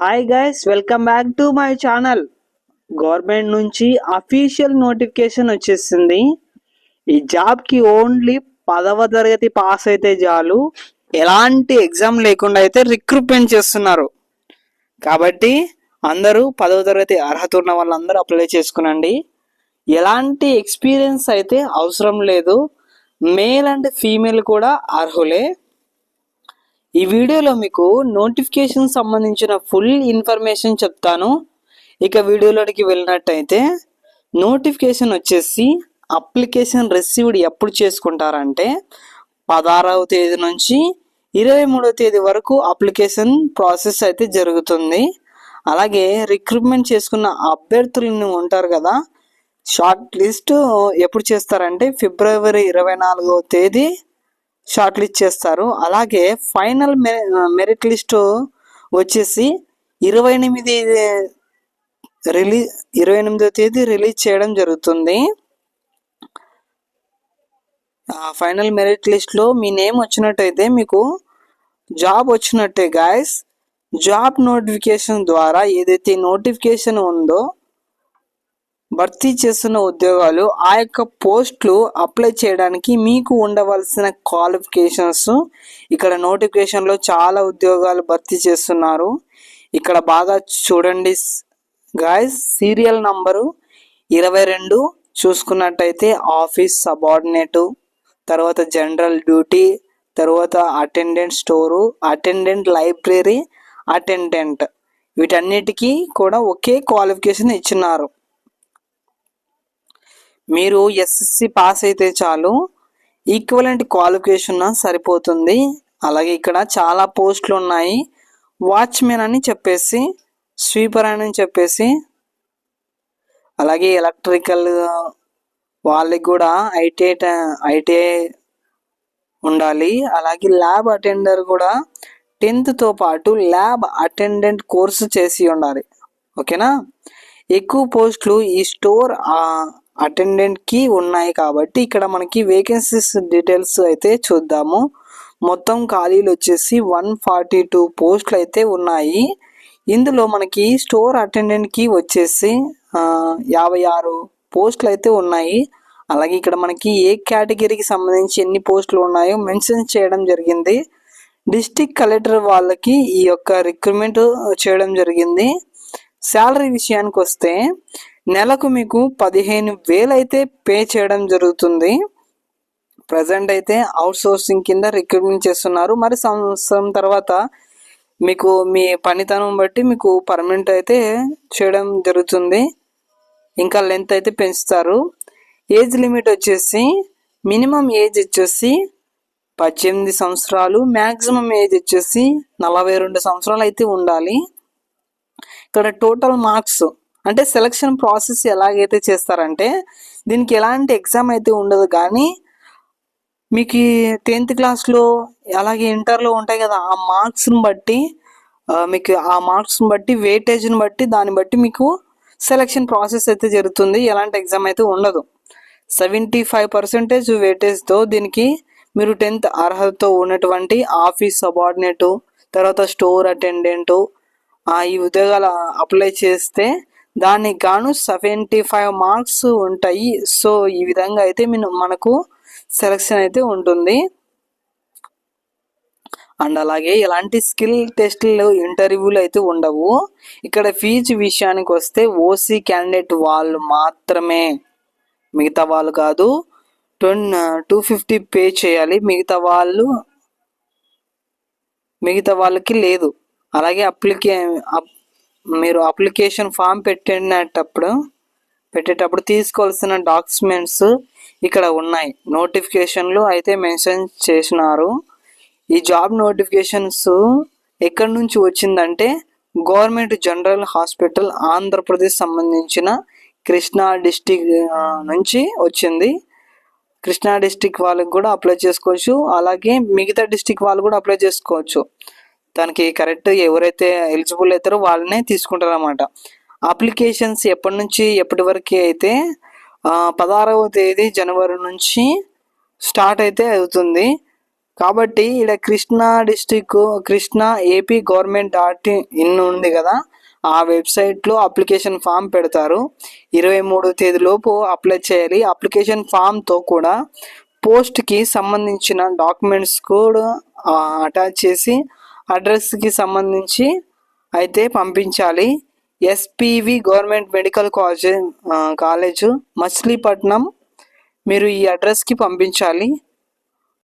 Hi guys, welcome back to my channel. Government నుంచి official notification వచ్చేసింది. ఈ జాబ్కి ఓన్లీ 10వ తరగతి పాస్ అయితే చాలు, ఎలాంటి ఎగ్జామ్ లేకుండా అయితే రిక్రూట్మెంట్ చేస్తున్నారు. కాబట్టి అందరూ 10వ తరగతి అర్హత ఉన్న వాళ్ళందరూ అప్లై చేసుకునండి. ఎలాంటి ఎక్స్పీరియన్స్ అయితే అవసరం లేదు. మేల్ అండ్ ఫీమేల్ కూడా అర్హులే. ఈ వీడియోలో మీకు నోటిఫికేషన్ సంబంధించిన ఫుల్ ఇన్ఫర్మేషన్ చెప్తాను. ఇక వీడియోలోకి వెళ్ళినట్టయితే నోటిఫికేషన్ వచ్చేసి అప్లికేషన్ రిసీవ్డ్ ఎప్పుడు చేసుకుంటారంటే 16వ తేదీ నుంచి 23వ తేదీ వరకు అప్లికేషన్ ప్రాసెస్ అయితే జరుగుతుంది. అలాగే రిక్రూట్మెంట్ చేసుకున్న అభ్యర్థులను ఉంటారు కదా, షార్ట్ లిస్ట్ ఎప్పుడు చేస్తారంటే ఫిబ్రవరి 24వ తేదీ షార్ట్ లిస్ట్ చేస్తారు. అలాగే ఫైనల్ మెరిట్ లిస్ట్ వచ్చేసి 28వ తేదీ రిలీజ్ చేయడం జరుగుతుంది. ఫైనల్ మెరిట్ లిస్ట్లో మీ నేమ్ వచ్చినట్టయితే మీకు జాబ్ వచ్చినట్టే గాయస్. జాబ్ నోటిఫికేషన్ ద్వారా ఏదైతే నోటిఫికేషన్ ఉందో భర్తీ చేస్తున్న ఉద్యోగాలు, ఆ యొక్క పోస్టులు అప్లై చేయడానికి మీకు ఉండవలసిన క్వాలిఫికేషన్స్, ఇక్కడ నోటిఫికేషన్లో చాలా ఉద్యోగాలు భర్తీ చేస్తున్నారు. ఇక్కడ బాగా చూడండి గాయస్, సీరియల్ నంబరు 22 చూసుకున్నట్టయితే ఆఫీస్ సబార్డినేటు, తర్వాత జనరల్ డ్యూటీ, తర్వాత attendant store, attendant library, attendant, వీటన్నిటికీ కూడా ఒకే క్వాలిఫికేషన్ ఇచ్చినారు. మీరు ఎస్ఎస్సి పాస్ అయితే చాలు, ఈక్వలెంట్ క్వాలిఫికేషన్ సరిపోతుంది. అలాగే ఇక్కడ చాలా పోస్టులు ఉన్నాయి. వాచ్మెన్ అని చెప్పేసి, స్వీపర్ అని చెప్పేసి, అలాగే ఎలక్ట్రికల్ వాళ్ళకి కూడా ఐటీఐ ఉండాలి. అలాగే ల్యాబ్ అటెండర్ కూడా 10th పాటు ల్యాబ్ అటెండెంట్ కోర్సు చేసి ఉండాలి. ఓకేనా. ఎక్కువ పోస్టులు ఈ స్టోర్ అటెండెంట్కి ఉన్నాయి. కాబట్టి ఇక్కడ మనకి వేకెన్సీస్ డీటెయిల్స్ అయితే చూద్దాము. మొత్తం ఖాళీలు వచ్చేసి 142 పోస్టులు అయితే ఉన్నాయి. ఇందులో మనకి స్టోర్ అటెండెంట్కి వచ్చేసి 56 పోస్టులు అయితే ఉన్నాయి. అలాగే ఇక్కడ మనకి ఏ కేటగిరీకి సంబంధించి ఎన్ని పోస్టులు ఉన్నాయో మెన్షన్ చేయడం జరిగింది. డిస్ట్రిక్ట్ కలెక్టర్ వాళ్ళకి ఈ యొక్క రిక్రూట్మెంట్ చేయడం జరిగింది. శాలరీ విషయానికి వస్తే నెలకు మీకు 15,000 అయితే పే చేయడం జరుగుతుంది. ప్రజెంట్ అయితే అవుట్ సోర్సింగ్ కింద రిక్రూట్మెంట్ చేస్తున్నారు. మరి సంవత్సరం తర్వాత మీకు మీ పనితనం బట్టి మీకు పర్మనెంట్ అయితే చేయడం జరుగుతుంది. ఇంకా లెంత్ అయితే పెంచుతారు. ఏజ్ లిమిట్ వచ్చేసి మినిమం ఏజ్ వచ్చేసి 18 సంవత్సరాలు, మ్యాక్సిమం ఏజ్ వచ్చేసి 42 సంవత్సరాలు అయితే ఉండాలి. ఇక్కడ టోటల్ మార్క్స్ అంటే సెలక్షన్ ప్రాసెస్ ఎలాగైతే చేస్తారంటే దీనికి ఎలాంటి ఎగ్జామ్ అయితే ఉండదు, కానీ మీకు 10th క్లాస్లో అలాగే ఇంటర్లో ఉంటాయి కదా, ఆ మార్క్స్ని బట్టి మీకు ఆ మార్క్స్ని బట్టి వెయిటేజ్ని బట్టి దాన్ని బట్టి మీకు సెలక్షన్ ప్రాసెస్ అయితే జరుగుతుంది. ఎలాంటి ఎగ్జామ్ అయితే ఉండదు. 75% వెయిటేజ్తో దీనికి మీరు 10th అర్హతతో ఉన్నటువంటి ఆఫీస్ సబార్డినేటు, తర్వాత స్టోర్ అటెండెంటు ఈ ఉద్యోగాలు అప్లై చేస్తే దానికి గాను 75 మార్క్స్ ఉంటాయి. సో ఈ విధంగా అయితే మనకు సెలక్షన్ అయితే ఉంటుంది. అండ్ అలాగే ఎలాంటి స్కిల్ టెస్ట్లు, ఇంటర్వ్యూలు అయితే ఉండవు. ఇక్కడ ఫీజు విషయానికి వస్తే ఓసీ క్యాండిడేట్ వాళ్ళు మాత్రమే, మిగతా వాళ్ళు కాదు. 250 పే చేయాలి, మిగతా వాళ్ళకి లేదు. అలాగే మీరు అప్లికేషన్ ఫామ్ పెట్టేటప్పుడు తీసుకోవాల్సిన డాక్యుమెంట్స్ ఇక్కడ ఉన్నాయి. నోటిఫికేషన్లు అయితే మెన్షన్ చేసినారు. ఈ జాబ్ నోటిఫికేషన్స్ ఎక్కడి నుంచి వచ్చిందంటే గవర్నమెంట్ జనరల్ హాస్పిటల్ ఆంధ్రప్రదేశ్ సంబంధించిన కృష్ణా డిస్టిక్ నుంచి వచ్చింది. కృష్ణా డిస్టిక్ వాళ్ళకి కూడా అప్లై చేసుకోవచ్చు, అలాగే మిగతా డిస్టిక్ వాళ్ళు కూడా అప్లై చేసుకోవచ్చు. దానికి కరెక్ట్ ఎవరైతే ఎలిజిబుల్ అవుతారో వాళ్ళనే తీసుకుంటారు అన్నమాట. అప్లికేషన్స్ ఎప్పటి నుంచి ఎప్పటి వరకు అయితే 16వ తేదీ జనవరి నుంచి స్టార్ట్ అయితే అవుతుంది. కాబట్టి ఇక్కడ Krishna district Krishna AP government .in ఉంది కదా, ఆ వెబ్సైట్లో అప్లికేషన్ ఫామ్ పెడతారు. 23 తేదీలోపు అప్లై చేయాలి. అప్లికేషన్ ఫామ్తో కూడా పోస్ట్కి సంబంధించిన డాక్యుమెంట్స్ కూడా అటాచ్ చేసి అడ్రస్కి సంబంధించి అయితే పంపించాలి. SPV government medical college Machilipatnam మీరు ఈ అడ్రస్కి పంపించాలి.